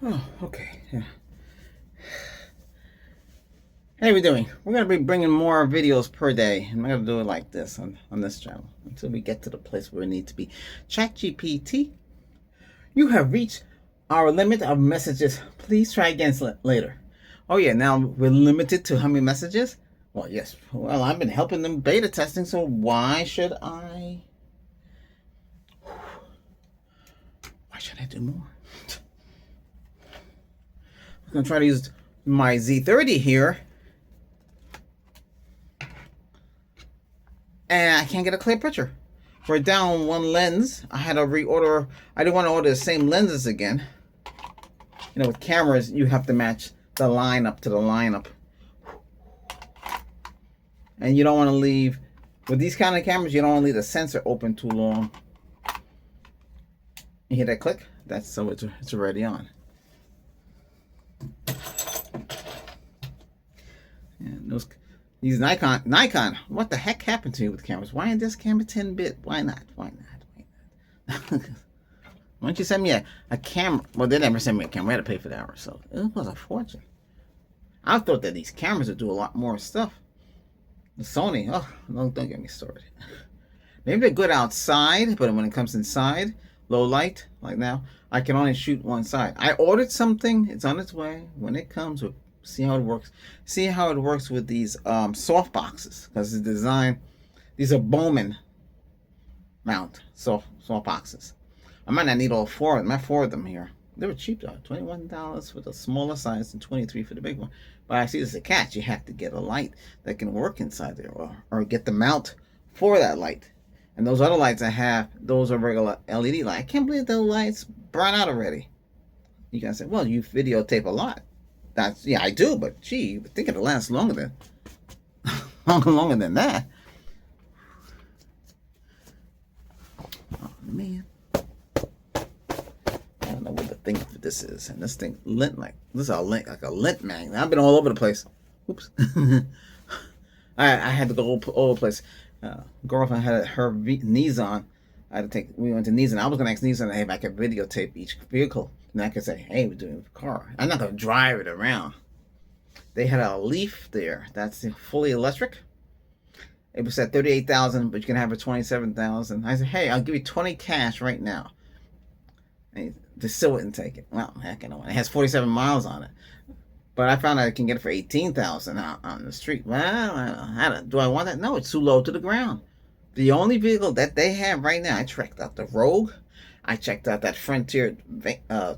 Oh, okay. Yeah. Hey, we doing? We're gonna be bringing more videos per day. I'm gonna do it like this on this channel until we get to the place where we need to be. ChatGPT, you have reached our limit of messages. Please try again later. Oh yeah, now we're limited to how many messages? Well, yes. Well, I've been helping them beta testing, so why should I? Why should I do more? I'm gonna try to use my Z30 here, and I can't get a clear picture. We're down one lens. I had to reorder. I didn't want to order the same lenses again. You know, with cameras, you have to match the lineup to the lineup. And you don't want to leave, with these kind of cameras, you don't want to leave the sensor open too long. You hear that click? That's so it's already on. And these Nikon, what the heck happened to you with cameras? Why isn't this camera 10-bit? Why not? Why not? Why don't you send me a camera? Well, they never sent me a camera. I had to pay for that ourselves. It was a fortune. I thought that these cameras would do a lot more stuff. The Sony, oh, don't get me started. Maybe they're good outside, but when it comes inside, low light, like now, I can only shoot one side. I ordered something. It's on its way. When it comes, we'll see how it works. See how it works with these soft boxes. Because the design, these are Bowman mount soft boxes. I might not need all four of them. I have four of them here. They were cheap though, $21 for the smaller size and $23 for the big one. But I see there's a catch. You have to get a light that can work inside there, or get the mount for that light. And those other lights I have, those are regular LED lights. I can't believe those lights burn out already. You guys say, well, you videotape a lot. That's, yeah, I do, but gee, you would think it'll last longer than longer than that. Oh man. I don't know what the thing for this is. And this thing lint this is a lint, like a lint magnet. I've been all over the place. Oops. I had to go all over the place. Girlfriend had her knees on. We went to Nissan. I was going to ask Nissan if I could videotape each vehicle. And I could say, hey, we're doing a car. I'm not going to drive it around. They had a Leaf there. That's fully electric. It was at $38,000, but you can have it $27,000. I said, hey, I'll give you 20 cash right now. And they still wouldn't take it. Well, heck, I know. It has 47 miles on it. But I found out I can get it for $18,000 out on the street. Well, do I want that? No, it's too low to the ground. The only vehicle that they have right now, I checked out the Rogue. I checked out that Frontier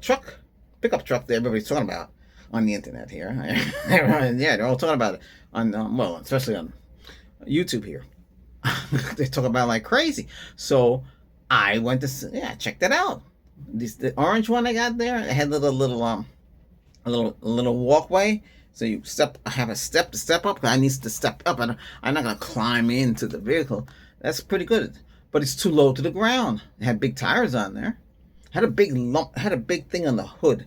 truck, pickup truck that everybody's talking about on the internet here. Yeah, they're all talking about it on, well, especially on YouTube here. They talk about it like crazy. So I went to, check that out. The orange one I got there, it had a little walkway. So you have a step to step up. I need to step up. I'm not gonna climb into the vehicle. That's pretty good, but it's too low to the ground. It had big tires on there. Had a big lump. Had a big thing on the hood.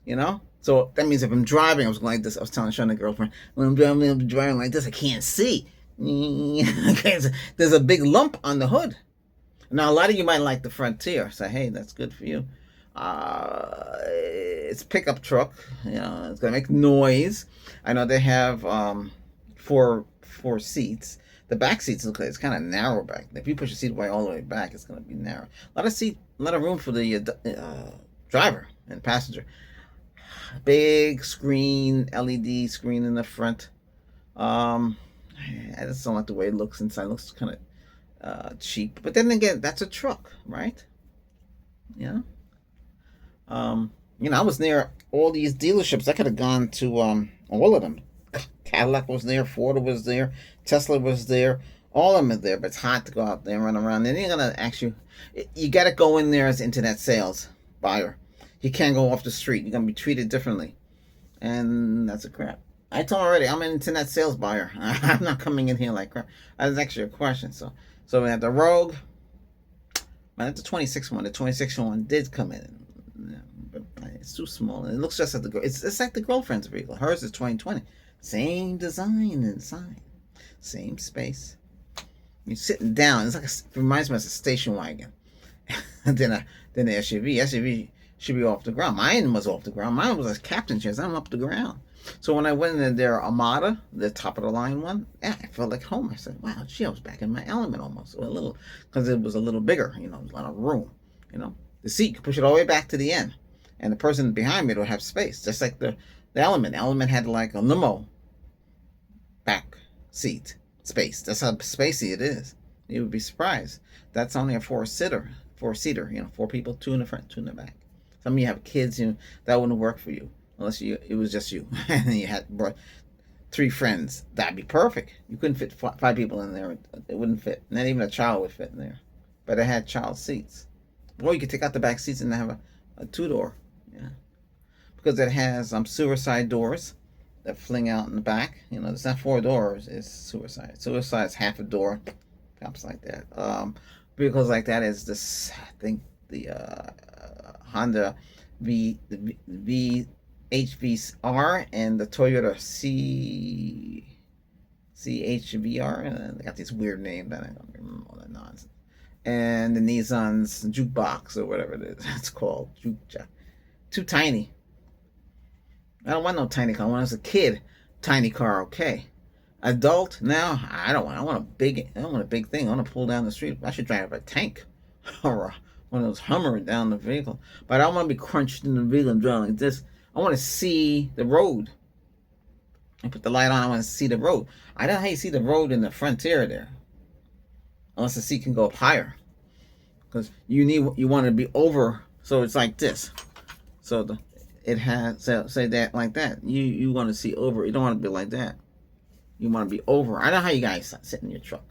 You know. So that means if I'm driving, I was going like this. I was showing the girlfriend, when I'm driving like this, I can't see. There's a big lump on the hood. Now a lot of you might like the Frontier. Say, hey, that's good for you. It's a pickup truck. You know, it's gonna make noise. I know they have four seats. The back seats look like it's kind of narrow back. If you push the seat away all the way back, it's gonna be narrow. A lot of room for the driver and passenger. Big screen, LED screen in the front. I just don't like the way it looks inside. It looks kind of cheap. But then again, that's a truck, right? Yeah. I was near all these dealerships. I could have gone to all of them. Cadillac was there, Ford was there, Tesla was there. All of them are there, but it's hot to go out there and run around. Then you're gonna you got to go in there as internet sales buyer. You can't go off the street. You're gonna be treated differently, and that's a crap. I told him already. I'm an internet sales buyer. I'm not coming in here like crap. That's actually a question. So we had the Rogue. That's the 26 one. The 26 one did come in. But it's too small. And it looks just like it's like the girlfriend's vehicle. Hers is 2020. Same design inside. Same space. You're sitting down. It's like it reminds me of a station wagon. And then the SUV. SUV should be off the ground. Mine was off the ground. Mine was a captain chairs. I'm up the ground. So when I went in their Armada, the top of the line one, yeah, I felt like home. I said, wow, gee, I was back in my element almost. A little, because it was a little bigger, a lot of room, The seat, you could push it all the way back to the end. And the person behind me would have space, just like the element. The element had like a limo back seat space. That's how spacey it is. You would be surprised. That's only a four-seater, 4 people, 2 in the front, 2 in the back. Some of you have kids, that wouldn't work for you unless it was just you, and you had brought 3 friends. That'd be perfect. You couldn't fit 5 people in there. It wouldn't fit. Not even a child would fit in there. But it had child seats. Or you could take out the back seats and have a 2-door. Yeah, because it has suicide doors that fling out in the back. It's not 4 doors. It's suicide. Suicide's half a door. Comes like that. Vehicles like that is this. I think the Honda HVR and the Toyota CHVR, and they got these weird names. I don't remember all that nonsense. And the Nissan's jukebox or whatever it is. It's called juke. Too tiny. I don't want no tiny car. When I was a kid, tiny car, okay. Adult now, I don't want. I want a big thing. I want to pull down the street. I should drive a tank or one of those Hummer down the vehicle. But I don't want to be crunched in the vehicle and driving like this. I want to see the road. I put the light on. I want to see the road. I don't know how you see the road in the Frontier there, unless the seat can go up higher, because you want to be over. So it's like this. So it has say that like that. You want to see over. You don't want to be like that. You want to be over. I don't know how you guys sit in your truck.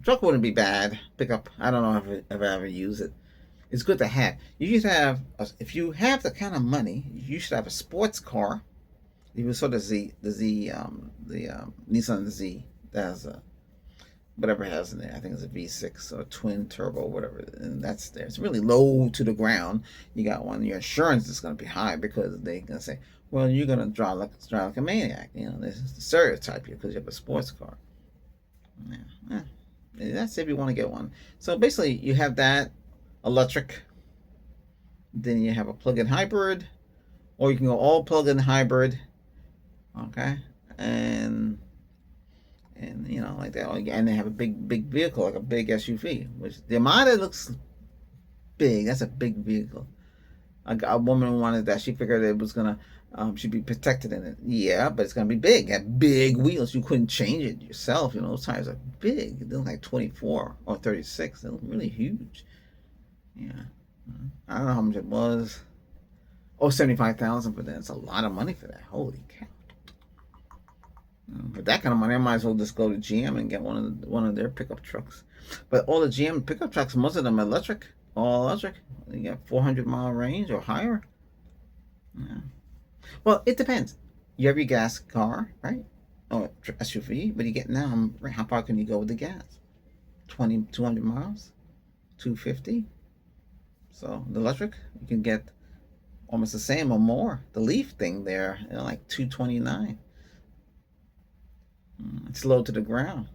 Truck wouldn't be bad. Pickup. I don't know if I ever use it. It's good to have. You should have. If you have the kind of money, you should have a sports car. You saw the Nissan Z. That has whatever it has in there. I think it's a V6 or twin turbo, whatever, and that's there. It's really low to the ground. You got one. Your insurance is going to be high because they're going to say, well, you're going to drive like a maniac. This is the stereotype here because you have a sports car. Yeah. That's if you want to get one. So basically, you have that electric. Then you have a plug-in hybrid, or you can go all plug-in hybrid. Okay, and like that. And they have a big vehicle, like a big SUV, which the Armada looks big. That's a big vehicle. A woman wanted that. She figured it was gonna, she'd be protected in it. Yeah, but it's gonna be big. Have big wheels. You couldn't change it yourself. Those tires are big. They look like 24 or 36. They look really huge. Yeah, I don't know how much it was. Oh, 75,000 for that. It's a lot of money for that. Holy cow. For that kind of money, I might as well just go to GM and get one of their pickup trucks. But all the GM pickup trucks, most of them are electric, all electric. You got 400-mile range or higher. Yeah. Well, it depends. You have your gas car, right? Or SUV. What do you get now? How far can you go with the gas? 200 miles, 250. So the electric, you can get almost the same or more. The Leaf thing there, like 229. It's low to the ground.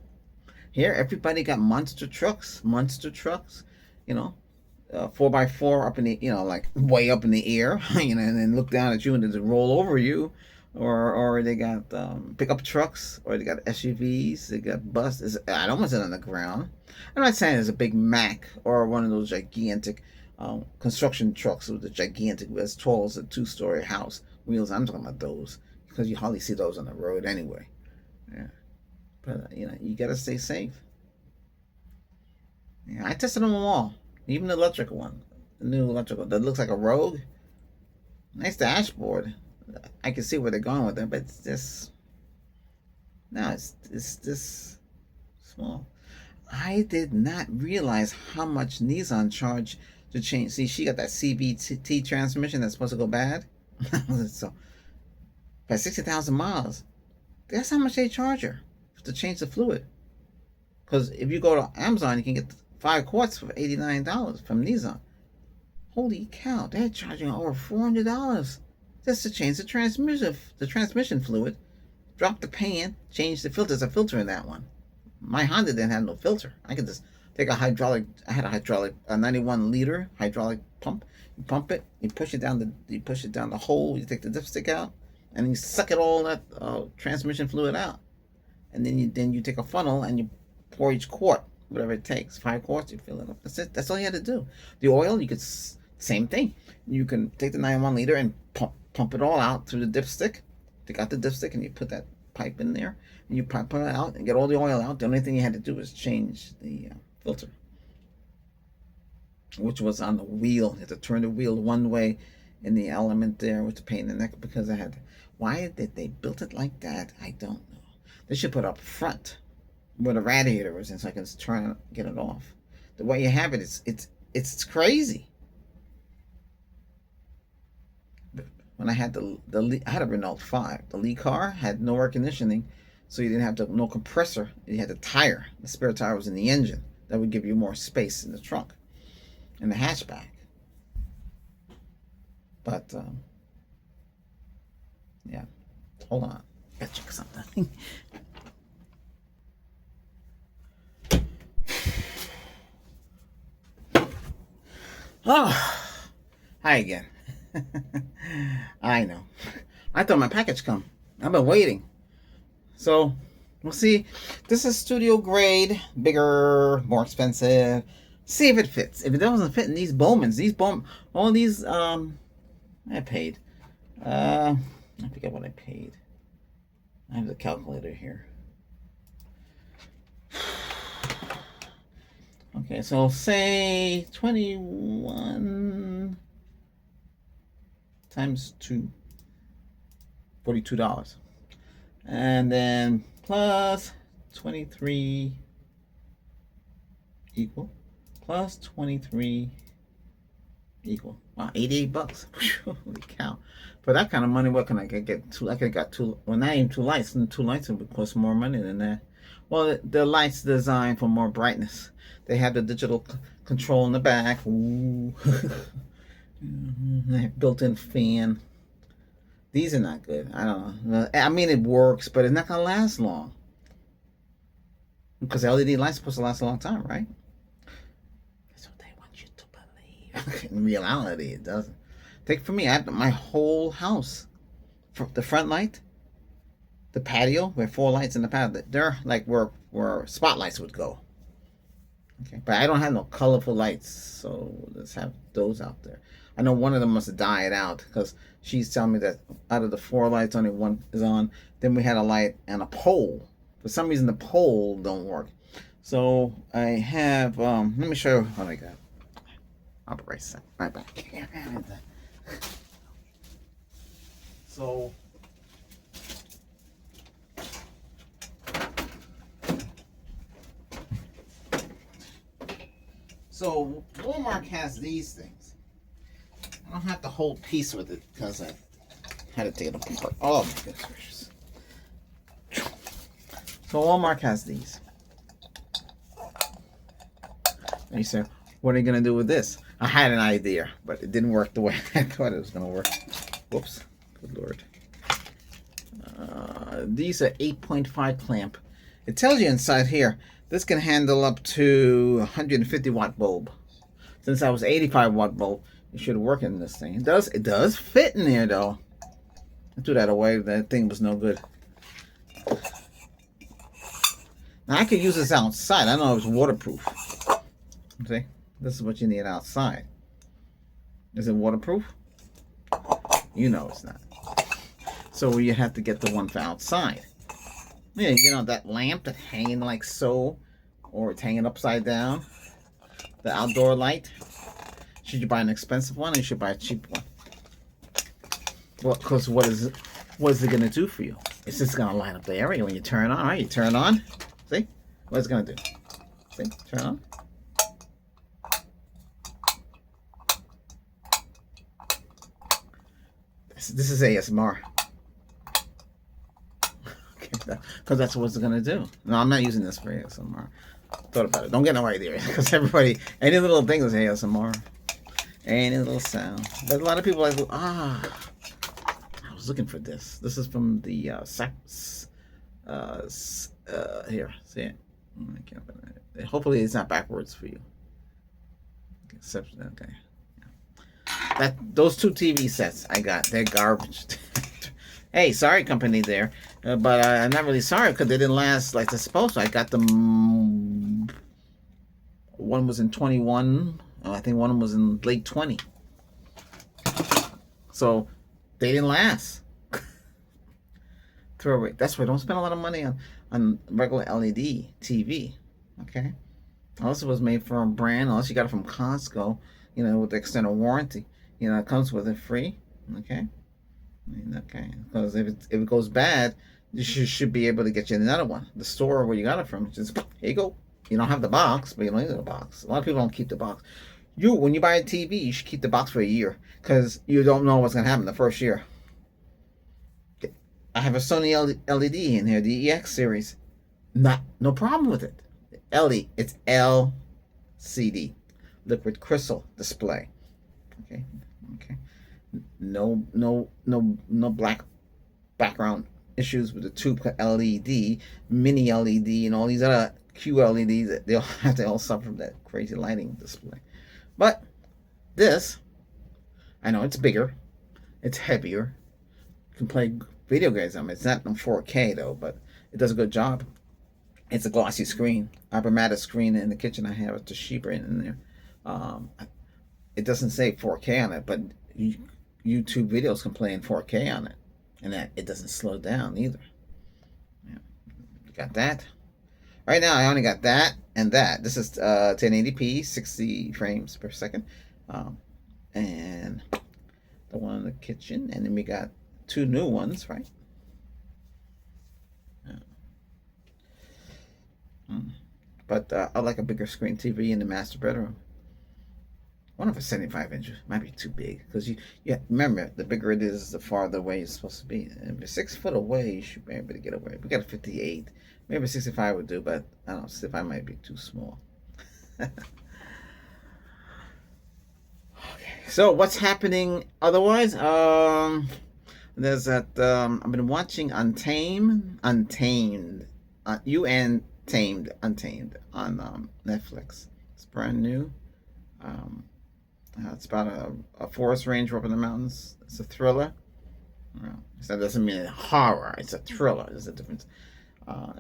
Here, everybody got monster trucks. 4x4 up in the, like way up in the air, and then look down at you and then roll over you. Or they got pickup trucks, or they got SUVs, they got buses. I don't want it on the ground. I'm not saying it's a big Mack or one of those gigantic construction trucks with the gigantic, as tall as a 2-story house wheels. I'm talking about those, because you hardly see those on the road anyway. Yeah, but you gotta stay safe. Yeah, I tested them all, even the electric one, the new electrical that looks like a Rogue. Nice dashboard. I can see where they're going with it, but it's just it's this small. I did not realize how much Nissan charged to change. See, she got that CVT transmission that's supposed to go bad. So, by 60,000 miles. That's how much they charge her to change the fluid. Because if you go to Amazon, you can get 5 quarts for $89 from Nissan. Holy cow, they're charging over $400 just to change the transmission fluid, drop the pan, change the filter. There's a filter in that one. My Honda didn't have no filter. I could just take a 91 liter hydraulic You pump it, you push it down the hole. You take the dipstick out, and you suck it all that transmission fluid out. And then you take a funnel and you pour each quart, whatever it takes, 5 quarts. You fill it up. That's it. That's all you had to do. The oil, you could same thing. You can take the 91 liter and pump it all out through the dipstick. Take out the dipstick and you put that pipe in there, and you pump it out and get all the oil out. The only thing you had to do was change the filter, which was on the wheel. You had to turn the wheel one way in the element there, with the pain in the neck, because I had. Why did they build it like that? I don't know. They should put up front where the radiator is, and so I can get it off. The way you have it, it's crazy. When I had I had a Renault 5. The Lee car had no air conditioning, so you didn't have no compressor. You had the tire. The spare tire was in the engine. That would give you more space in the trunk, in the hatchback. But yeah, hold on. Gotta check something. Oh, hi again. I know. I thought my package come. I've been waiting. So, we'll see. This is studio grade, bigger, more expensive. See if it fits. If it doesn't fit in these Bowmans, all these, I paid. I forget what I paid. I have the calculator here. Okay, so say 21 times 2, $42. And then plus 23 equal, plus 23 equal. Wow, $88. Holy cow. For that kind of money, what can I get? I could have got two, well, not even 2 lights. And 2 lights would cost more money than that. Well, the lights designed for more brightness. They have the digital control in the back. Ooh. Built-in fan. These are not good. I don't know. I mean, it works, but it's not gonna last long. Because LED lights are supposed to last a long time, right? That's what they want you to believe. In reality, it doesn't. Take for me, I had my whole house. The front light, the patio, we have 4 lights in the patio. They're like where spotlights would go. Okay, but I don't have no colorful lights, so let's have those out there. I know one of them must have died out, because she's telling me that out of the 4 lights, only 1 is on. Then we had a light and a pole. For some reason, the pole don't work. So I have, let me show you what I got. I'll be right back. So Walmart has these things. I don't have the whole piece with it because I had to take it apart. Oh my goodness gracious. So Walmart has these. And you say, what are you going to do with this? I had an idea, but it didn't work the way I thought it was going to work. Whoops. Good Lord. These are 8.5 clamp. It tells you inside here, this can handle up to 150 watt bulb. Since I was 85 watt bulb, it should work in this thing. It does fit in there though. I threw that away. That thing was no good. Now I could use this outside. I know it's waterproof. See, this is what you need outside. Is it waterproof? You know it's not. So you have to get the one for outside. Yeah, you know that lamp that's hanging like so, or it's hanging upside down. The outdoor light. Should you buy an expensive one, or you should buy a cheap one? Well, because what is it gonna do for you? It's just gonna light up the area when you turn on. Right? You turn on. See what it's gonna do? See, turn on. This is ASMR. Because that's what it's gonna do. No, I'm not using this for ASMR. Thought about it. Don't get no idea, because everybody, any little thing is ASMR, any little sound. But a lot of people are like, I was looking for this. This is from the here. See it? Hopefully it's not backwards for you. Okay. those two TV sets I got, they're garbage. Hey, sorry, company there, but I'm not really sorry because they didn't last like they're supposed to. I got them. One was in 21. I think one was in late 20. So they didn't last. Throw away. That's why don't spend a lot of money on regular LED TV. Okay. Unless it was made from a brand, unless you got it from Costco, with the extended warranty, it comes with it free. Okay. Okay. Because if it goes bad, you should be able to get you another one. The store where you got it from, just here you go. You don't have the box, but you don't need the box. A lot of people don't keep the box. When you buy a TV, you should keep the box for a year because you don't know what's gonna happen the first year. I have a Sony LED in here, the EX series. No problem with it. It's LCD, liquid crystal display. Okay. No black background issues with the tube LED, mini LED, and all these other QLEDs. They all suffer from that crazy lighting display. But this, I know it's bigger, it's heavier. You can play video games on it. It's not in 4K though, but it does a good job. It's a glossy screen, Abramatic screen in the kitchen. I have a Toshiba in there. It doesn't say 4K on it, but YouTube videos can play in 4K on it, and that it doesn't slow down either. Yeah. Got that. Right now, I only got that and that. This is 1080p, 60 frames per second, and the one in the kitchen, and then we got two new ones, right? But I like a bigger screen TV in the master bedroom. One of a 75 inches might be too big because you remember, the bigger it is, the farther away it's supposed to be. If you're 6 foot away, you should be able to get away. We got a 58. Maybe 65 would do, but I don't know. 65 might be too small. Okay. So what's happening otherwise? There's that. I've been watching Untamed, Untamed on Netflix. It's brand new. It's about a forest ranger up in the mountains. It's a thriller. So that doesn't mean horror. It's a thriller. There's a difference.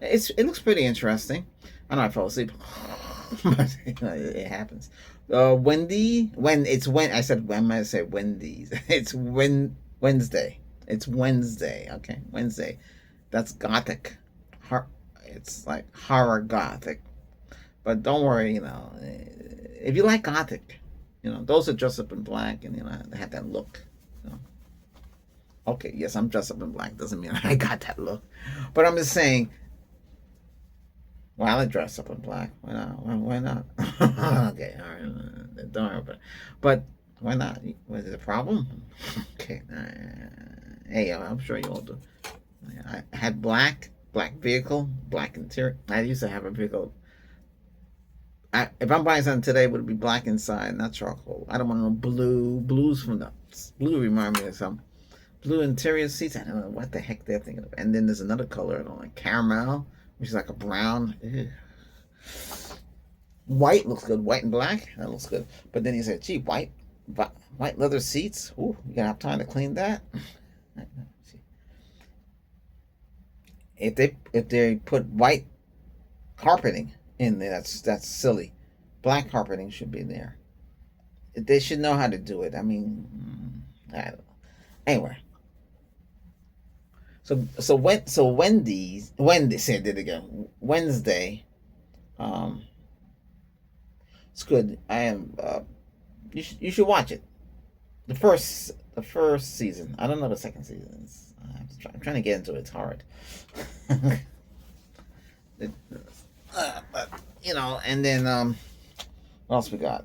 It looks pretty interesting. I know I fell asleep, but it happens. I said when I say Wendy's. It's Wednesday. It's Wednesday. Okay, Wednesday. That's gothic. It's like horror gothic. But don't worry, if you like gothic, those are dressed up in black and they have that look. Okay, yes, I'm dressed up in black. Doesn't mean I got that look, but I'm just saying. Well, I dress up in black. Why not? Why not? Okay, all right. Don't worry about it. But why not? Was it a problem? Okay. Hey, I'm sure you all do. I had black vehicle, black interior. I used to have a vehicle. If I'm buying something today, it would be black inside, not charcoal. I don't want no blue. Blue remind me of something. Blue interior seats. I don't know what the heck they're thinking of. And then there's another color I don't like, caramel, which is like a brown. Ew. White looks good. White and black, that looks good. But then he said, "Gee, white leather seats. Ooh, you gonna have time to clean that?" If they put white carpeting in there, that's silly. Black carpeting should be there. They should know how to do it. I mean, I don't know. Anyway. So Wendy said it again. Wednesday. It's good. I am. You should watch it. The first season. I don't know the second season. I'm trying to get into it. It's hard. But and then what else we got?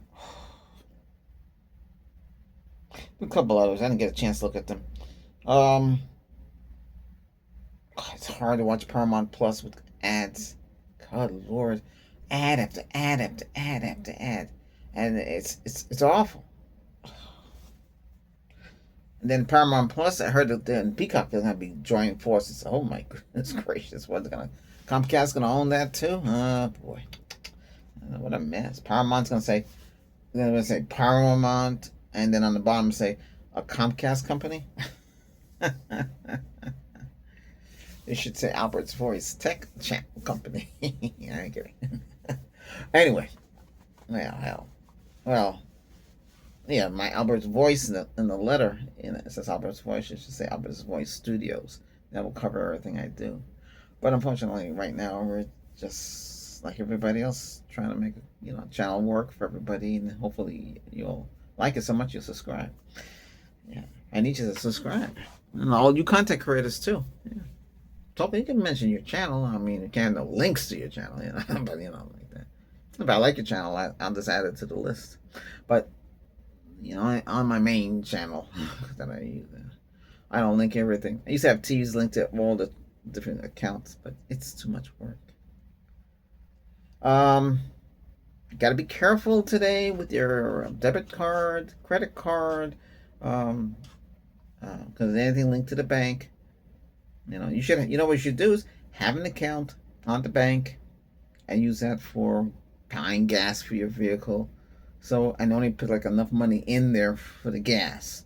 A couple others. I didn't get a chance to look at them. It's hard to watch Paramount Plus with ads. God Lord, ad after ad after ad after ad, and it's awful. And then Paramount Plus, I heard that then Peacock is gonna be joining forces. Oh my goodness gracious, what's Comcast gonna own that too? Oh boy, what a mess. Paramount's gonna say, they're gonna say Paramount and then on the bottom say a Comcast company. It should say Albert's Voice Tech Channel Company. Yeah, I get it. Anyway, well, yeah, my Albert's Voice in the letter, it says Albert's Voice. It should say Albert's Voice Studios. That will cover everything I do. But unfortunately, right now we're just like everybody else, trying to make channel work for everybody, and hopefully you'll like it so much you'll subscribe. Yeah, I need you to subscribe, and all you content creators too. Yeah, so you can mention your channel. I mean, you can't have no links to your channel, but like that. If I like your channel, I'll just add it to the list. But on my main channel that I use, I don't link everything. I used to have T's linked to all the different accounts, but it's too much work. You got to be careful today with your debit card, credit card, because anything linked to the bank. You should. What you should do is have an account on the bank and use that for buying gas for your vehicle. So I only put like enough money in there for the gas.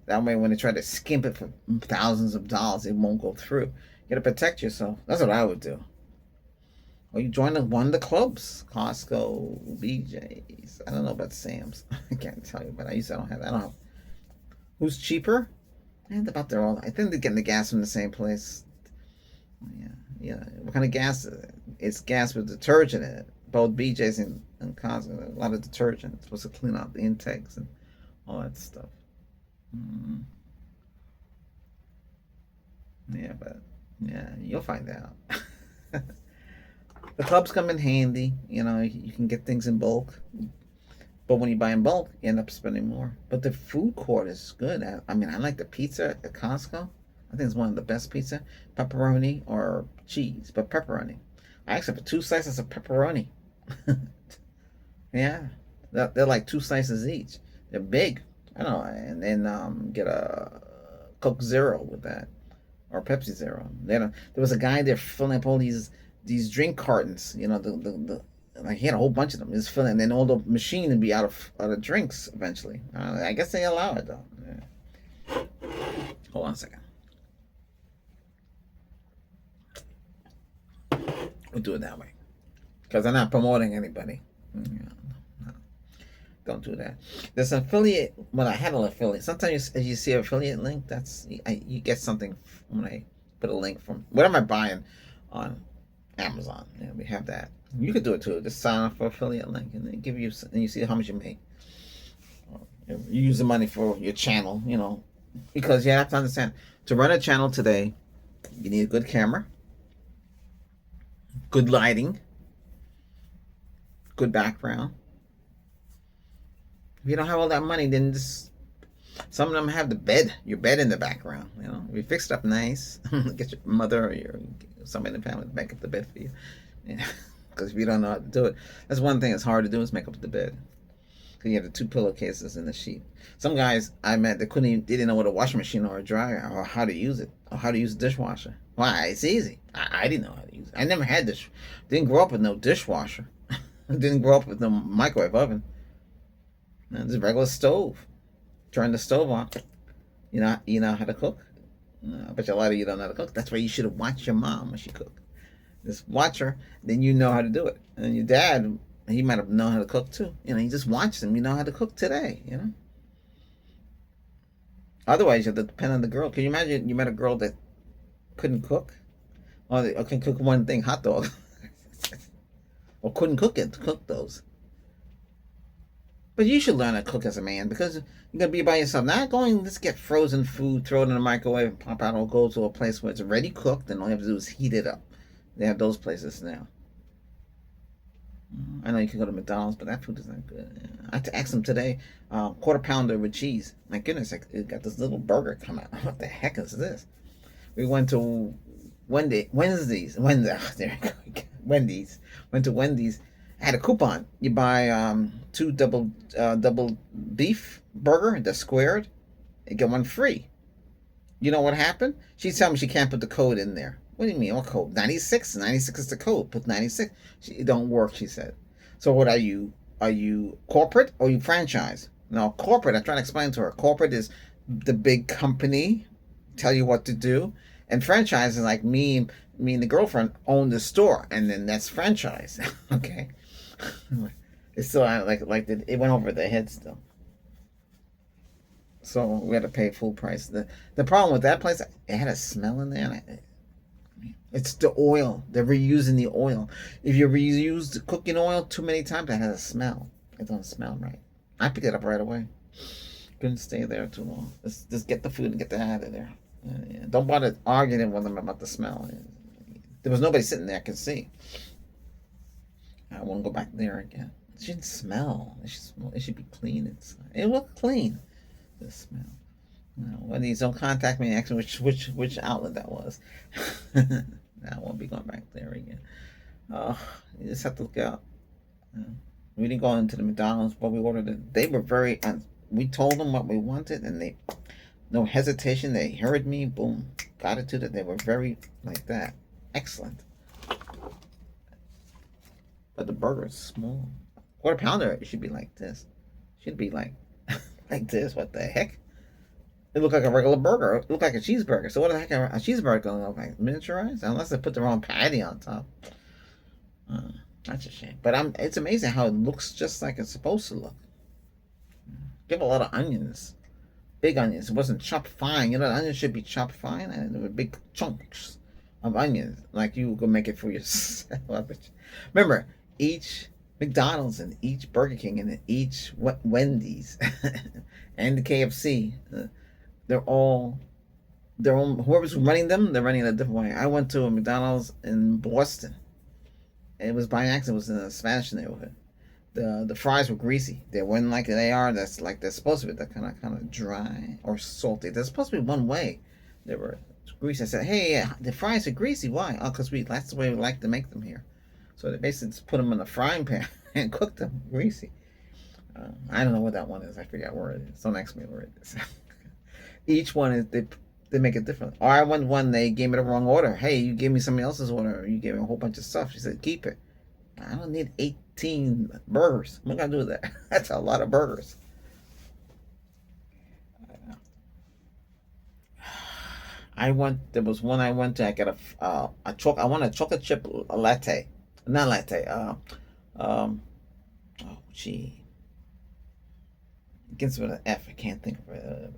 That way, when they try to skimp it for thousands of dollars, it won't go through. You gotta protect yourself. That's what I would do. Or you join one of the clubs, Costco, BJ's. I don't know about Sam's. I can't tell you, but I don't have. Who's cheaper? And about they're all. I think they're getting the gas from the same place. Yeah. What kind of gas is it? It's gas with detergent in it. Both BJ's and Costco, a lot of detergent. It's supposed to clean out the intakes and all that stuff. Yeah, but you'll find out. The clubs come in handy. You can get things in bulk. But when you buy in bulk, you end up spending more. But the food court is good. I mean, I like the pizza at Costco. I think it's one of the best pizza. Pepperoni or cheese, but pepperoni. I actually have 2 slices of pepperoni. Yeah. They're like 2 slices each. They're big. I don't know. And then get a Coke Zero with that. Or Pepsi Zero. There was a guy there filling up all these drink cartons. Like he had a whole bunch of them. Just filling, and then all the machine would be out of drinks eventually. I guess they allow it though. Yeah. Hold on a second. We'll do it that way, because I'm not promoting anybody. No. Don't do that. There's an affiliate. Well, I had an affiliate. Sometimes you see an affiliate link. You get something when I put a link from whatever I'm buying on Amazon. Yeah, we have that. You could do it too. Just sign up for affiliate link, and they give you, and you see how much you make. You use the money for your channel, because you have to understand, to run a channel today, you need a good camera, good lighting, good background. If you don't have all that money, then some of them have your bed in the background. If you fix it up nice, get your mother or somebody in the family to make up the bed for you. Yeah. Because if you don't know how to do it, that's one thing that's hard to do, is make up the bed. Because you have the 2 pillowcases and the sheet. Some guys I met, they didn't know what a washing machine or a dryer or how to use it, or how to use a dishwasher. Why? It's easy. I didn't know how to use it. I never had this. Didn't grow up with no dishwasher. Didn't grow up with no microwave oven. Just a regular stove. Turn the stove on. You know how to cook? I bet you a lot of you don't know how to cook. That's why you should have watched your mom when she cooked. Just watch her, then you know how to do it. And your dad, he might have known how to cook too. You just watch them. You know how to cook today. Otherwise, you have to depend on the girl. Can you imagine you met a girl that couldn't cook, or can cook one thing, hot dog, or couldn't cook those? But you should learn how to cook as a man, because you're gonna be by yourself. Not going, let's get frozen food, throw it in the microwave, and pop out, or go to a place where it's already cooked, and all you have to do is heat it up. They have those places now. I know you can go to McDonald's, but that food is not good. I had to ask them today, quarter pounder with cheese. My goodness, it got this little burger come out. What the heck is this? We went to Wendy's. There we go. Wendy's. Went to Wendy's. I had a coupon. You buy 2 double beef burger, the squared, you get 1 free. You know what happened? She's telling me she can't put the code in there. What do you mean? What code? 96. 96 is the code. Put 96. It don't work, she said. So what are you? Are you corporate or you franchise? No, corporate. I'm trying to explain to her. Corporate is the big company, tell you what to do, and franchise is like me and the girlfriend own the store, and then that's franchise. Okay, it's still it went over their head still. So we had to pay full price. The problem with that place, it had a smell in there. It's the oil. They're reusing the oil. If you reuse the cooking oil too many times, that has a smell. It don't smell right. I picked it up right away. Couldn't stay there too long. Just get the food and get the out of there. Yeah. Don't bother arguing with them about the smell. There was nobody sitting there I could see. I won't go back there again. It shouldn't smell. It should be clean inside. It looked clean. The smell. When these don't contact me and ask me which outlet that was. I won't be going back there again. You just have to look out. We didn't go into the McDonald's, but we ordered it. They were very. We told them what we wanted, and they, no hesitation. They heard me. Boom, got it to that. They were very like that. Excellent. But the burger is small. Quarter pounder, it should be like this. Should be like like this. What the heck? It looked like a regular burger. It looked like a cheeseburger. So what the heck a cheeseburger gonna look like? Miniaturized? Unless they put the wrong patty on top. That's a shame. But it's amazing how it looks just like it's supposed to look. Give a lot of onions. Big onions. It wasn't chopped fine. You know, the onions should be chopped fine, and there were big chunks of onions. Like you could make it for yourself. Remember, each McDonald's and each Burger King and each Wendy's and the KFC, they're all their own. Whoever's running them, they're running it a different way. I went to a McDonald's in Boston. It was by accident. It was in a Spanish neighborhood. The fries were greasy. They weren't like they are. That's like they're supposed to be. They're kind of dry or salty. They're supposed to be one way. They were greasy. I said, "Hey, the fries are greasy. Why? Oh, because that's the way we like to make them here." So they basically just put them in a frying pan and cook them greasy. I don't know what that one is. I forget where it is. Don't ask me where it is. Each one is they make it different. Or I went one, they gave me the wrong order. Hey, you gave me somebody else's order. You gave me a whole bunch of stuff. She said, keep it. I don't need 18 burgers. I'm not going to do that. That's a lot of burgers. There was one I went to, I got I want a chocolate chip latte. Not latte. Oh, gee. It begins with an F. I can't think of it.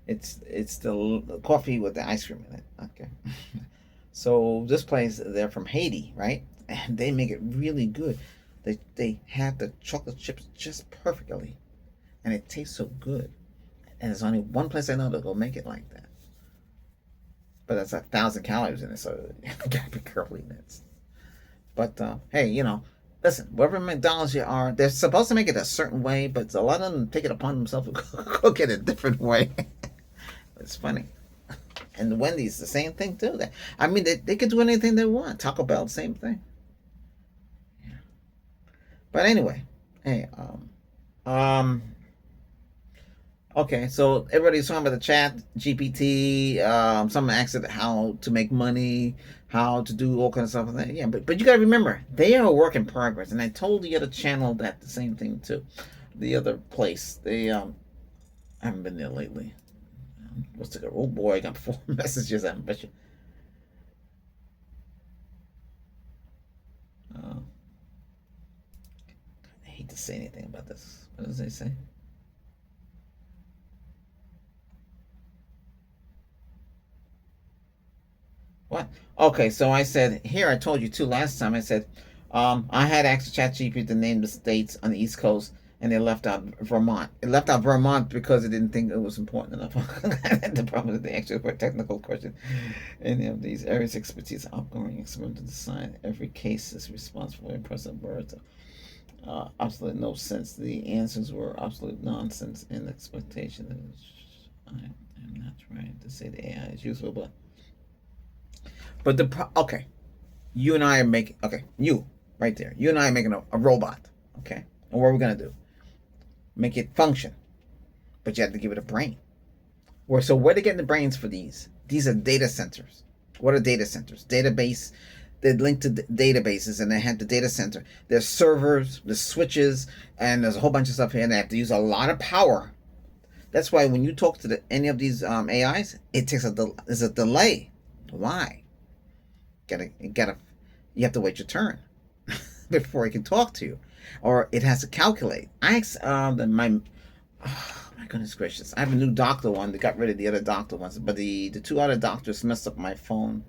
It's it's the coffee with the ice cream in it. Okay. So this place, they're from Haiti, right? And they make it really good. They have the chocolate chips just perfectly, and it tastes so good. And there's only one place I know that will make it like that. But that's 1,000 calories in it, so you gotta be careful eating it. But hey, listen, wherever McDonald's you are, they're supposed to make it a certain way, but a lot of them take it upon themselves to cook it a different way. It's funny. And the Wendy's, the same thing too. They could do anything they want. Taco Bell, same thing. Yeah. But anyway, hey, okay, so everybody's talking about the chat GPT. Someone asked it how to make money, how to do all kinds of stuff. Yeah, but you gotta remember, they are a work in progress. And I told the other channel that the same thing too. The other place, I haven't been there lately. What's the oh boy, I got 4 messages. I bet you. I hate to say anything about this. What does they say? What? Okay, so I said here. I told you too last time. I said I had asked ChatGPT to name the states on the East Coast, and they left out Vermont. It left out Vermont because it didn't think it was important enough. The problem is they actually put a technical question. Any of these areas expertise outgoing expert to decide every case is responsible for present words. Absolutely no sense. The answers were absolute nonsense and expectation. I am not trying to say the AI is useful, but okay, you and I are making you right there. You and I are making a robot. Okay, and what are we gonna do? Make it function, but you have to give it a brain. So where are they getting the brains for these? These are data centers. What are data centers? Database. They're linked to databases, and they have the data center. There's servers, there's switches, and there's a whole bunch of stuff here, and they have to use a lot of power. That's why when you talk to any of these AIs, it takes there's a delay. Why? You have to wait your turn before it can talk to you, or it has to calculate. I asked oh my goodness gracious, I have a new doctor one. They got rid of the other doctor ones, but the two other doctors messed up my phone.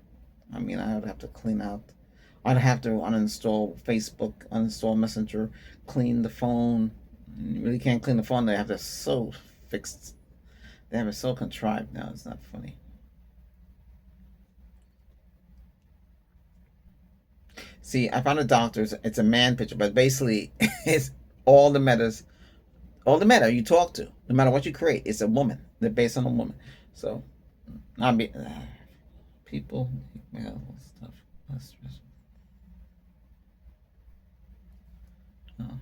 I mean, I would have to clean out. I'd have to uninstall Facebook, uninstall Messenger, clean the phone. You really can't clean the phone. They have it so fixed. They have it so contrived now. It's not funny. See, I found a doctor's. It's a man picture, but basically, it's all the metas, all the meta you talk to, no matter what you create, it's a woman. They're based on a woman. So, I mean, people, well, stuff, less stress. Oh,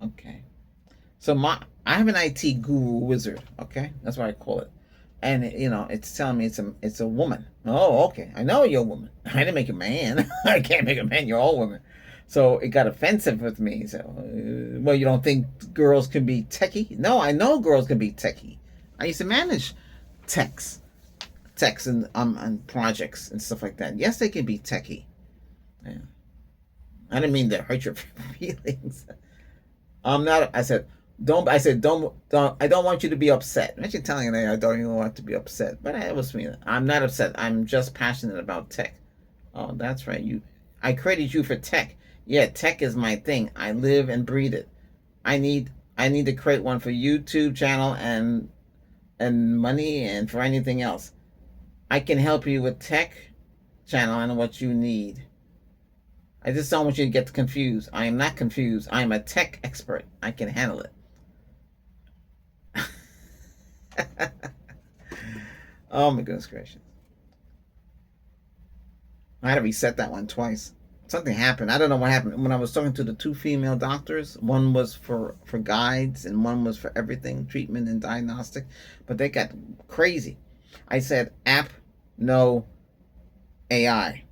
okay. So I have an IT guru wizard. Okay, that's what I call it. And it's telling me it's a woman. Oh, okay. I know you're a woman. I didn't make a man. I can't make a man. You're all women. So it got offensive with me. So, well, you don't think girls can be techie? No, I know girls can be techie. I used to manage techs, and projects and stuff like that. Yes, they can be techie. Yeah. I didn't mean to hurt your feelings. I'm not. I said don't. I said don't. I don't want you to be upset. I'm actually telling you that I don't even want to be upset. But I was me. I'm not upset. I'm just passionate about tech. Oh, that's right. I created you for tech. Yeah, tech is my thing. I live and breathe it. I need to create one for YouTube channel and money and for anything else. I can help you with tech channel and what you need. I just don't want you to get confused. I am not confused. I am a tech expert. I can handle it. Oh my goodness gracious. I had to reset that one twice. Something happened. I don't know what happened. When I was talking to the two female doctors, one was for guides and one was for everything, treatment and diagnostic, but they got crazy. I said app, no AI.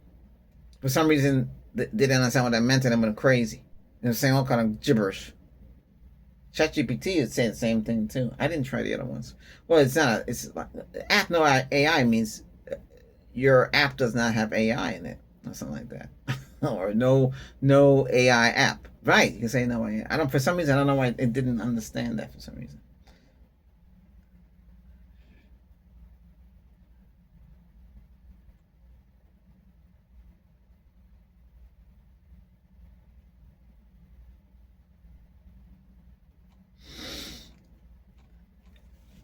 For some reason, they didn't understand what that meant and they went crazy. They were saying all kind of gibberish. ChatGPT is saying the same thing too. I didn't try the other ones. Well, it's not. It's like app no AI means your app does not have AI in it or something like that, or no AI app. Right? You can say no AI. I don't. For some reason, I don't know why it didn't understand that. For some reason.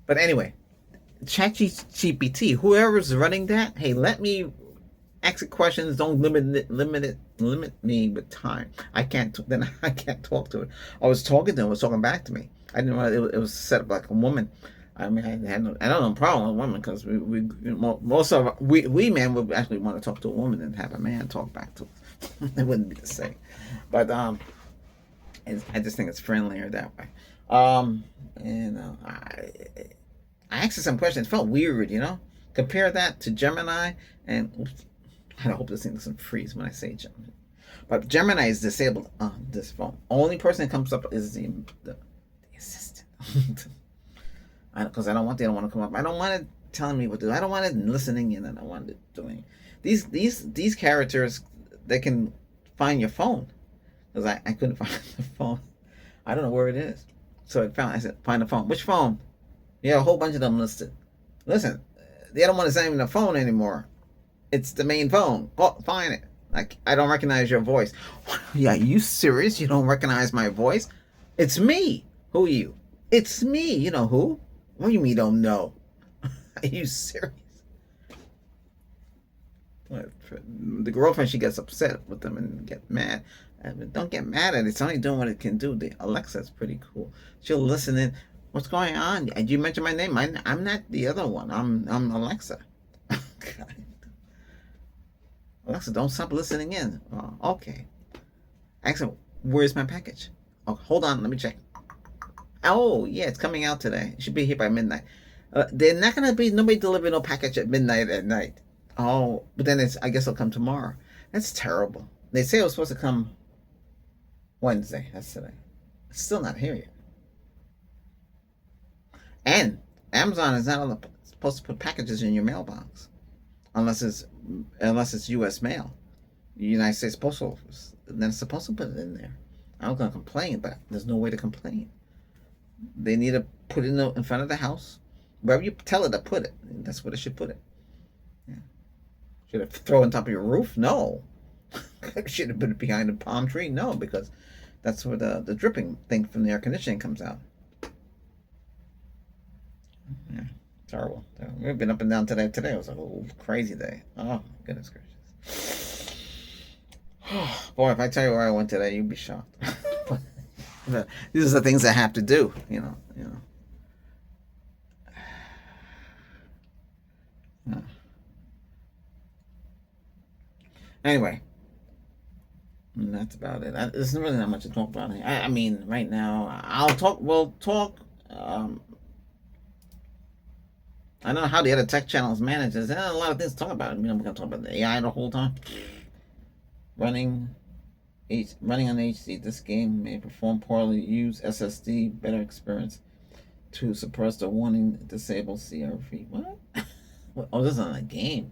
But anyway, ChatGPT, whoever's running that, hey, let me ask it questions. Don't limit me with time. I can't. Then I can't talk to it. I was talking to him. It was talking back to me. I didn't know it was set up like a woman. I mean, I don't have a problem with women because most of we men would actually want to talk to a woman and have a man talk back to us. It wouldn't be the same. But I just think it's friendlier that way. And I asked her some questions. It felt weird, Compare that to Gemini, and oops, I hope this thing doesn't freeze when I say Gemini. But Gemini is disabled on this phone. Only person that comes up is the assistant. Because I don't want the other one to come up. I don't want it telling me what to do. I don't want it listening in. I don't want it doing these characters. They can find your phone because I couldn't find the phone. I don't know where it is. So I said, find the phone. Which phone? Yeah, a whole bunch of them listed. Listen, the other one is not even a phone anymore. It's the main phone. Oh, find it. Like, I don't recognize your voice. Yeah, you serious? You don't recognize my voice? It's me. Who are you? It's me. You know who? What do you mean you don't know? Are you serious? The girlfriend, she gets upset with them and get mad. Don't get mad at it. It's only doing what it can do. The Alexa's pretty cool. She'll listen in. What's going on? Did you mention my name? I'm not the other one. I'm Alexa. Alexa, don't stop listening in. Oh, okay. Alexa, where's my package? Oh, hold on. Let me check. Oh, yeah, it's coming out today. It should be here by midnight. They're not going to be nobody delivering no package at midnight at night. Oh, but then it's, I guess it'll come tomorrow. That's terrible. They say it was supposed to come Wednesday. That's today. It's still not here yet. And Amazon is not supposed to put packages in your mailbox unless it's U.S. mail, United States Postal Office. Then it's supposed to put it in there. I'm not gonna complain, but there's no way to complain. They need to put it in front of the house, wherever you tell it to put it. That's where they should put it. Yeah. Should it throw it on top of your roof? No. Should have put it behind a palm tree? No, because that's where the dripping thing from the air conditioning comes out. Yeah, terrible. We've been up and down today. Today was a whole crazy day. Oh my goodness gracious. Boy, if I tell you where I went today, you'd be shocked. But these are the things I have to do, you know. Yeah. Anyway, that's about it. There's really not much to talk about. I mean, right now, I'll talk. We'll talk. I don't know how the other tech channels manage this. There's a lot of things to talk about. I mean, we're gonna talk about the AI the whole time. Running on HD, this game may perform poorly. Use SSD, better experience to suppress the warning. Disable CRV. What? Oh, this is on a game.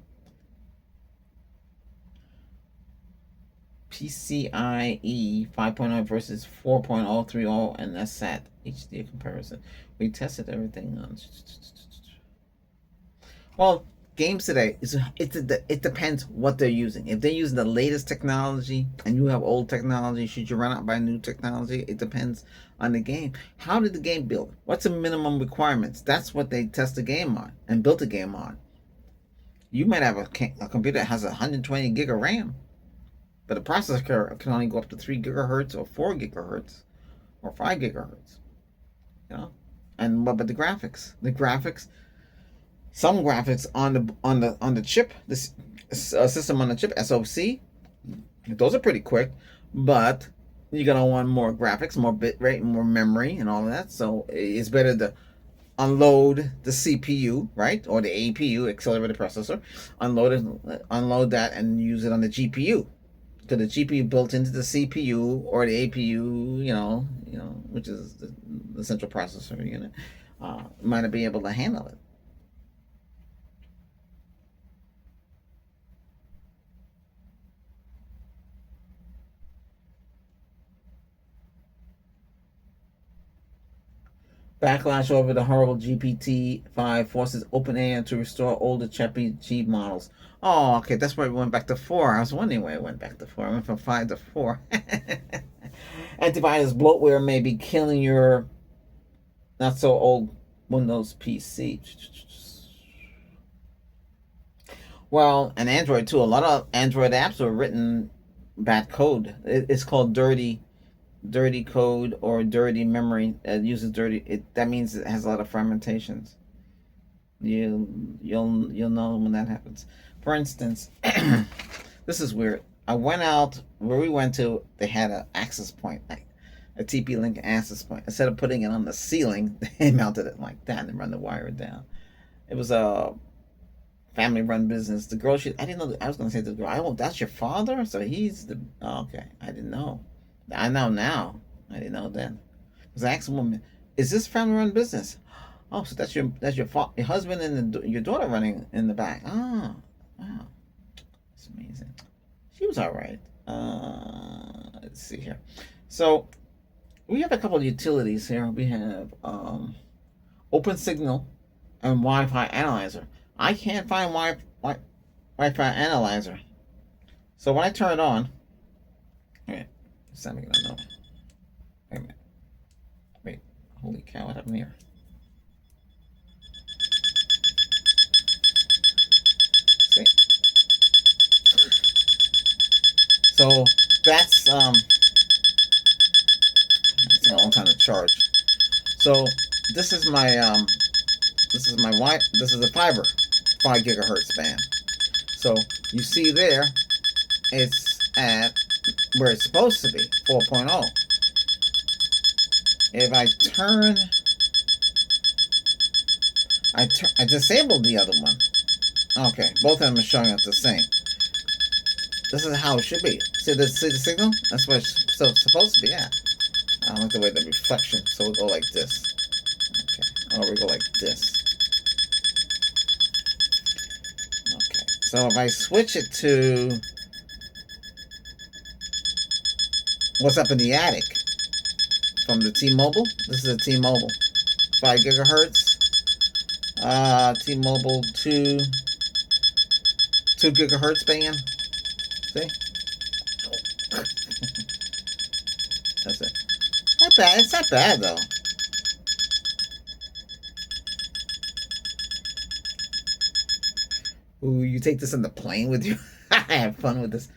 PCIe 5.0 versus 4.030 and SAT HD comparison. We tested everything on. Well, games today it depends what they're using. If they're using the latest technology and you have old technology, should you run out by new technology? It depends on the game. How did the game build? What's the minimum requirements? That's what they test the game on and built the game on. You might have a computer that has 120 gig of RAM, but the processor can only go up to 3 gigahertz or 4 gigahertz or 5 gigahertz. You know, and what about the graphics? Some graphics on the chip, this system on the chip, SoC, those are pretty quick, but you're gonna want more graphics, more bit rate, more memory, and all of that. So it's better to unload the CPU, right, or the APU, accelerated processor, unload that, and use it on the GPU. Because the GPU built into the CPU or the APU, which is the central processor unit, might not be able to handle it. Backlash over the horrible GPT-5 forces OpenAI to restore older ChatGPT models. Oh, okay, that's why we went back to 4. I was wondering why it went back to 4. I went from 5 to 4. Antivirus bloatware may be killing your not so old Windows PC. Well, and Android too. A lot of Android apps are written bad code. It's called dirty code or dirty memory. It uses dirty. That means it has a lot of fragmentations. You'll know when that happens. For instance, this is weird. I went out where we went to. They had an access point, like a TP-Link access point. Instead of putting it on the ceiling, they mounted it like that and run the wire down. It was a family-run business. The girl, I didn't know. I was going to say to the girl, "Oh, that's your father." So he's the. Oh, okay, I didn't know. I know now. I didn't know then. Because I asked a woman, "Is this family-run business?" Oh, so that's your husband and your daughter running in the back. Oh, wow, that's amazing. She was all right. Let's see here. So we have a couple of utilities here. We have OpenSignal and Wi-Fi Analyzer. I can't find Wi-Fi Analyzer. So when I turn it on, wait, it's not making a note. Wait a minute. Wait, holy cow, what happened here? See? So that's it's a long time to charge. So this is my this is a fiber 5 gigahertz band. So you see there, it's at where it's supposed to be, 4.0. If I I disabled the other one. Okay, both of them are showing up the same. This is how it should be. See the signal? That's what it's supposed to be at. I don't like the way the reflection, so we'll go like this. Okay, or we go like this. Okay, so if I switch it to what's up in the attic from the T-Mobile, this is a T-Mobile, 5 gigahertz. T-Mobile 2 gigahertz band. See? That's it. Not bad. It's not bad though. Ooh, you take this in the plane with you? I have fun with this.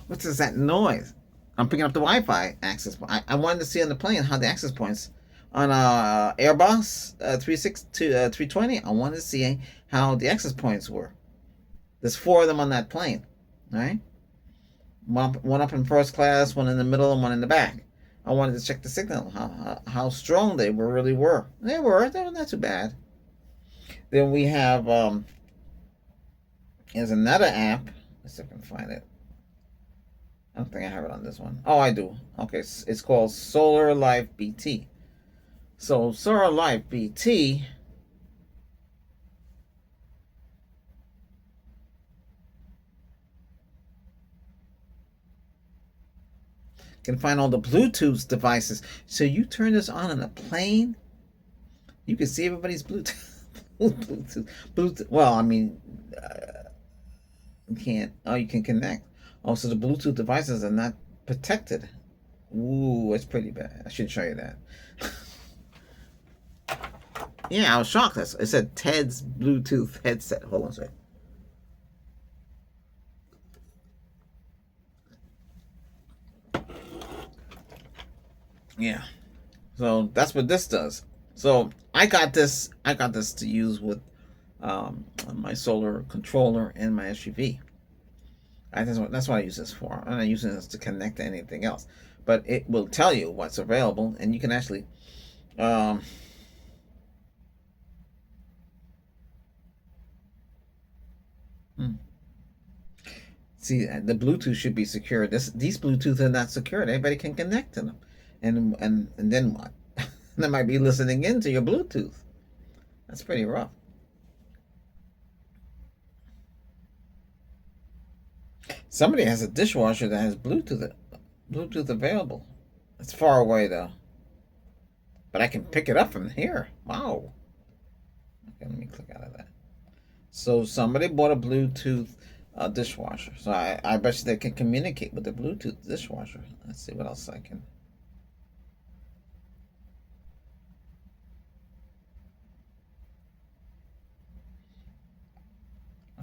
What's that noise? I'm picking up the Wi-Fi access point. I wanted to see on the plane how the access points on Airbus 320. I wanted to see how the access points were. There's 4 of them on that plane, all right? One up in first class, one in the middle, and one in the back. I wanted to check the signal, how strong they really were. They were not too bad. Then we have there's another app. Let's see if I can find it. I don't think I have it on this one. Oh, I do. Okay, it's called Solar Life BT. So Solar Life BT can find all the Bluetooth devices. So you turn this on in a plane, you can see everybody's Bluetooth. Bluetooth. Well, I mean, you can't. Oh, you can connect. Also, the Bluetooth devices are not protected. Ooh, it's pretty bad. I should show you that. Yeah, I was shocked. It said Ted's Bluetooth headset. Hold on a second. Yeah. So that's what this does. So I got this to use with my solar controller and my SUV. That's what I use this for. I'm not using this to connect to anything else. But it will tell you what's available, and you can actually see, the Bluetooth should be secure. These Bluetooth are not secure. Anybody can connect to them, and then what? They might be listening into your Bluetooth. That's pretty rough. Somebody has a dishwasher that has Bluetooth available. It's far away though, but I can pick it up from here. Wow. Okay, let me click out of that. So somebody bought a Bluetooth dishwasher. So I bet you they can communicate with the Bluetooth dishwasher. Let's see what else I can.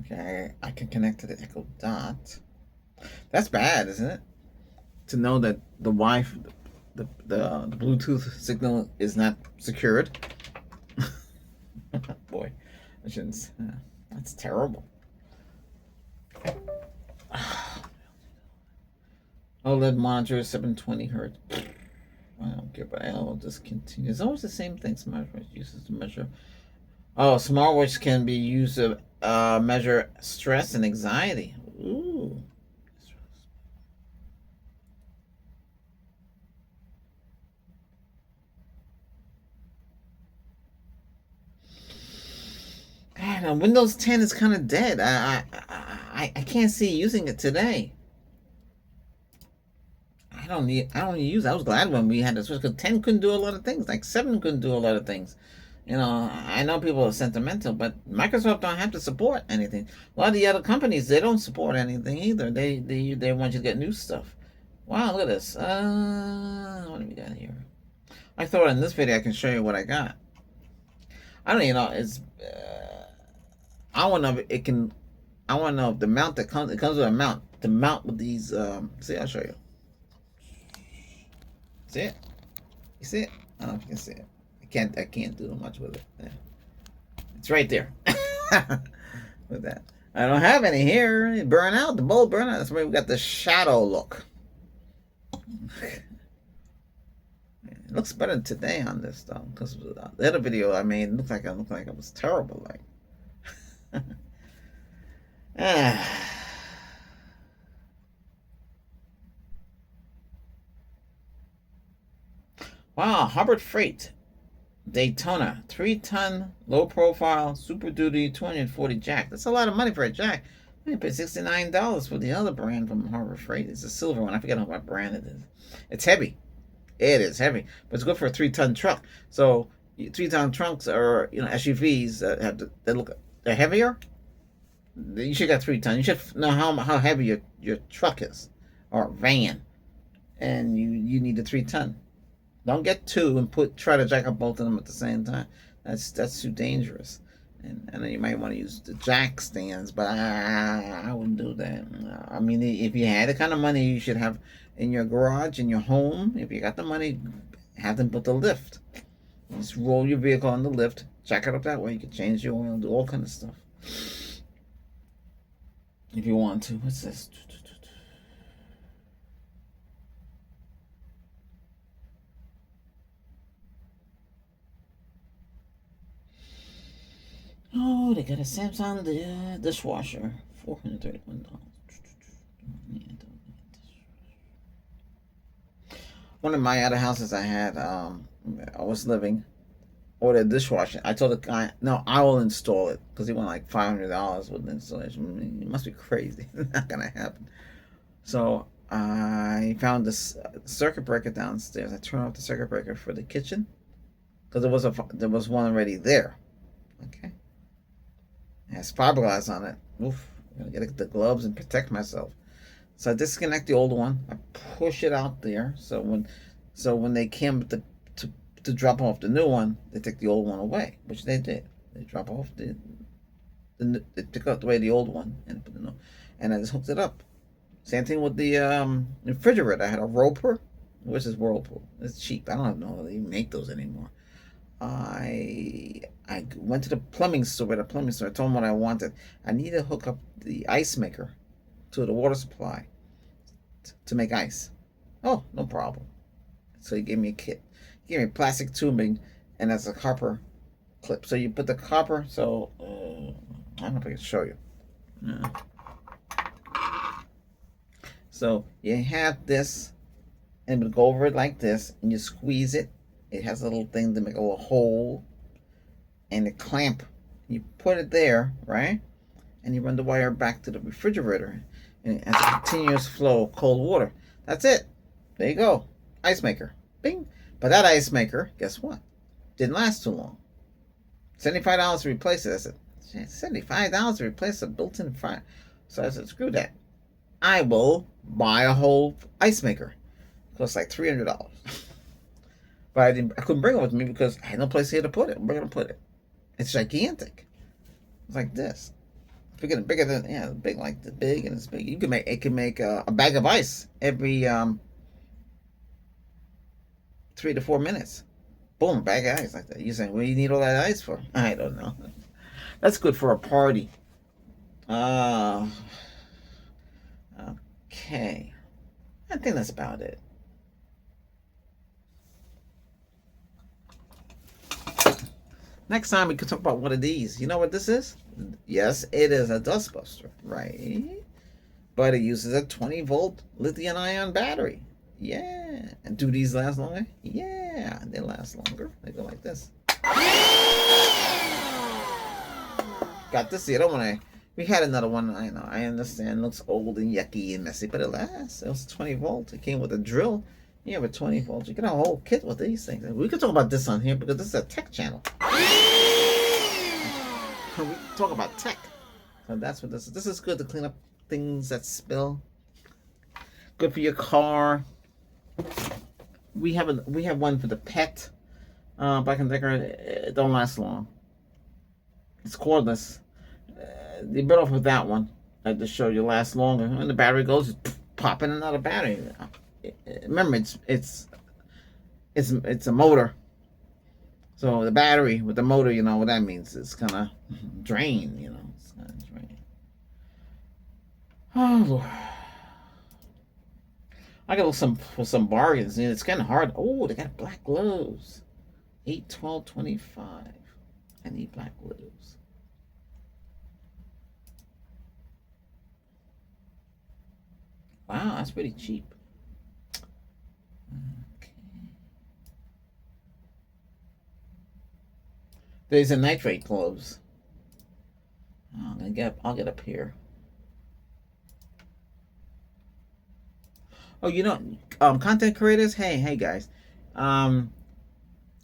Okay, I can connect to the Echo Dot. That's bad, isn't it? To know that the Wi-Fi, the Bluetooth signal is not secured. Boy, I shouldn't. That's terrible. OLED monitor, 720 hertz. I don't care, but I'll just continue. It's always the same thing. Smartwatch uses to measure. Oh, smartwatch can be used to measure stress and anxiety. Ooh. I don't know. Windows 10 is kind of dead. I can't see using it today. I don't use. I was glad when we had to switch because 10 couldn't do a lot of things. Like 7 couldn't do a lot of things. You know, I know people are sentimental, but Microsoft don't have to support anything. A lot of the other companies, they don't support anything either. They want you to get new stuff. Wow, look at this. What do we got here? I thought in this video I can show you what I got. I don't even know. It's I want to know if it can. I want to know if the mount that comes. It comes with a mount. The mount with these. See, I'll show you. See it? You see it? I don't know if you can see it. I can't do much with it. Yeah. It's right there. With that. I don't have any here. It burn out. The bulb burn out. That's why we got the shadow look. It looks better today on this though, because the other video I made looked like I was terrible. Like Ah. Wow, Hubbard Freight Daytona 3-ton low profile Super Duty 240 jack. That's a lot of money for a jack. I paid $69 for the other brand from Harbor Freight. It's a silver one. I forget what brand it is. It's heavy. It is heavy, but it's good for a 3-ton truck. So 3-ton trunks are SUVs that they're heavier. You should get 3-ton. You should know how heavy your truck is or van, and you need a 3-ton. Don't get two and try to jack up both of them at the same time. That's too dangerous. And then you might want to use the jack stands, but I wouldn't do that. I mean, if you had the kind of money you should have in your garage, in your home, if you got the money, have them put the lift. Just roll your vehicle on the lift, jack it up that way. You can change your oil, do all kind of stuff. If you want to. What's this? Oh, they got a Samsung dishwasher, $431. One of my other houses I had, I was living, ordered a dishwasher. I told the guy, no, I will install it because he wanted like $500 with the installation. I mean, it must be crazy. Not gonna happen. So I found this circuit breaker downstairs. I turned off the circuit breaker for the kitchen because there was one already there. Okay. It has fiberglass on it. Oof. I'm gonna get the gloves and protect myself. So I disconnect the old one. I push it out there. So when they came to drop off the new one, they take the old one away, which they did. They drop off they took out away the old one and put the new, and I just hooked it up. Same thing with the refrigerator. I had a Roper, which is Whirlpool. It's cheap. I don't know if they make those anymore. I went to the plumbing store. At a plumbing store, I told them what I wanted. I need to hook up the ice maker to the water supply to make ice. Oh, no problem. So he gave me a kit. He gave me plastic tubing, and that's a copper clip. So you put the copper. So I don't know if I can show you. So you have this, and go over it like this, and you squeeze it. It has a little thing to make a little hole, and a clamp. You put it there, right? And you run the wire back to the refrigerator, and it has a continuous flow of cold water. That's it. There you go. Ice maker. Bing. But that ice maker, guess what? Didn't last too long. $75 to replace it. I said, $75 to replace a built-in fire. So I said, screw that. I will buy a whole ice maker. It costs like $300. But I couldn't bring it with me because I had no place here to put it. Where am I gonna put it? It's gigantic. It's like this. Bigger than big like the big, and it's big. It can make a bag of ice every 3 to 4 minutes. Boom, bag of ice like that. You're saying, what do you need all that ice for? I don't know. That's good for a party. Okay. I think that's about it. Next time we could talk about one of these. You know what this is? Yes, it is a dustbuster, right? But it uses a 20-volt lithium-ion battery. Yeah. And do these last longer? Yeah, they last longer. They go like this. Got to see it. I don't want to. We had another one. I know. I understand. It looks old and yucky and messy, but it lasts. It was 20 volts. It came with a drill. Yeah, with 20 volts. You get a whole kit with these things. We could talk about this on here because this is a tech channel. We talk about tech. So that's what this is. This is good to clean up things that spill. Good for your car. We have one for the pet. Black & Decker. It don't last long. It's cordless. The bit off with that one. I just showed you lasts longer. When the battery goes, just pop in another battery. Remember, it's a motor. So the battery with the motor, you know what that means. It's gonna drain, you know. It's gonna drain. Oh Lord. I got some bargains. It's kind of hard. Oh, they got black gloves. 8, 12, 25. I need black gloves. Wow, that's pretty cheap. Okay. There's a nitrate gloves. Oh, I'll get up here. Oh, content creators. Hey guys. Um,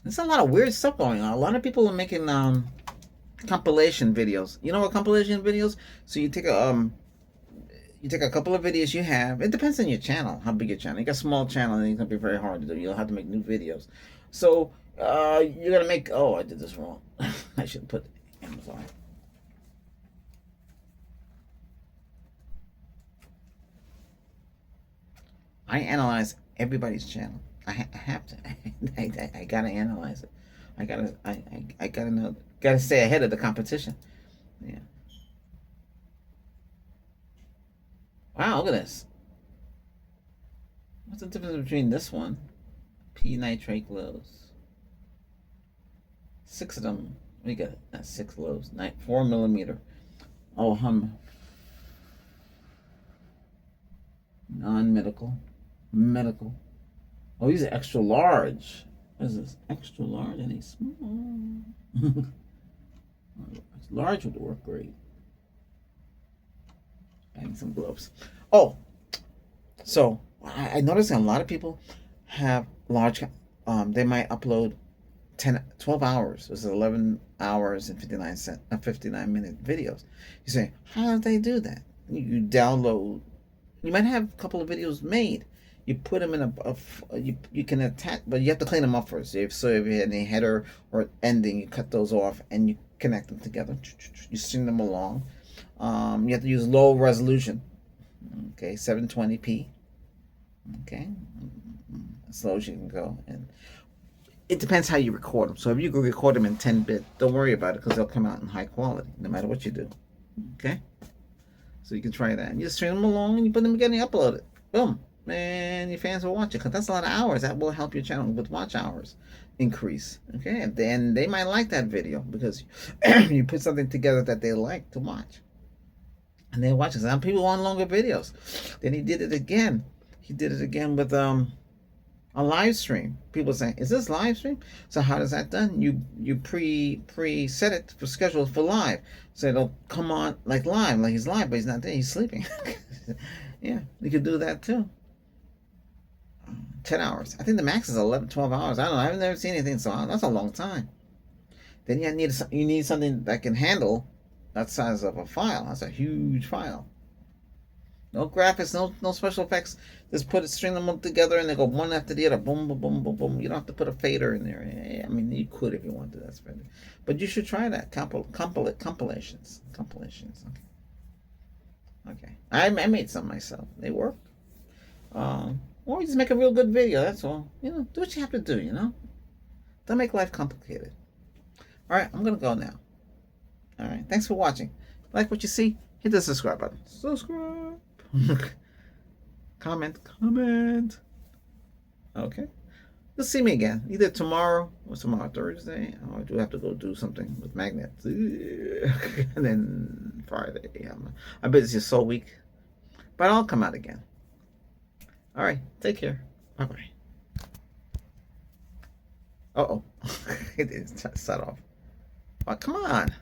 there's a lot of weird stuff going on. A lot of people are making compilation videos. You know what compilation videos? So you take a couple of videos you have. It depends on your channel, how big your channel. You got a small channel, and it's gonna be very hard to do. You'll have to make new videos. So you're gonna make. Oh, I did this wrong. I should put Amazon. I analyze everybody's channel. I have to. I gotta analyze it. I gotta know. Gotta stay ahead of the competition. Yeah. Wow, look at this. What's the difference between this one? P nitrate gloves. 6 of them. We got 6 gloves. 4 millimeter. Oh, non-medical. Medical. Oh, these are extra large. What is this? Extra large and a small. Large would work great. I need some gloves. Oh, so I noticed that a lot of people have large. They might upload 12 hours. This is 11 hours and 59-minute videos. You say, how do they do that? You download. You might have a couple of videos made. You put them in you can attach, but you have to clean them up first. So if you had any header or ending, you cut those off and you connect them together. You string them along. You have to use low resolution. Okay, 720p. Okay, as slow as you can go, and it depends how you record them. So if you can record them in 10-bit, don't worry about it because they'll come out in high quality no matter what you do. Okay, so you can try that. And you string them along and you put them together and you upload it. Boom. And your fans will watch it because that's a lot of hours. That will help your channel with watch hours increase. Okay, and then they might like that video because you put something together that they like to watch, and they watch it. Some people want longer videos. Then he did it again. He did it again with a live stream. People saying, "Is this live stream?" So how does that done? You pre set it for schedule for live, so it'll come on like live, like he's live, but he's not there. He's sleeping. Yeah, you could do that too. 10 hours. I think the max is 11, 12 hours. I don't know. I've never seen anything so long. That's a long time. Then you need something that can handle that size of a file. That's a huge file. No graphics, no special effects. Just string them up together, and they go one after the other. Boom, boom, boom, boom, boom. You don't have to put a fader in there. I mean, you could if you wanted. That's better. But you should try that. Compilations. Okay. I made some myself. They work. Or you just make a real good video. That's all. Do what you have to do. Don't make life complicated. All right, I'm gonna go now. All right, thanks for watching. Like what you see, hit the subscribe button. Subscribe. Comment. Okay. You'll see me again either tomorrow or Thursday. I do have to go do something with magnets, and then Friday. I'm busy this whole week, but I'll come out again. All right, take care. Bye bye. Uh oh, it didn't start off. Oh, come on.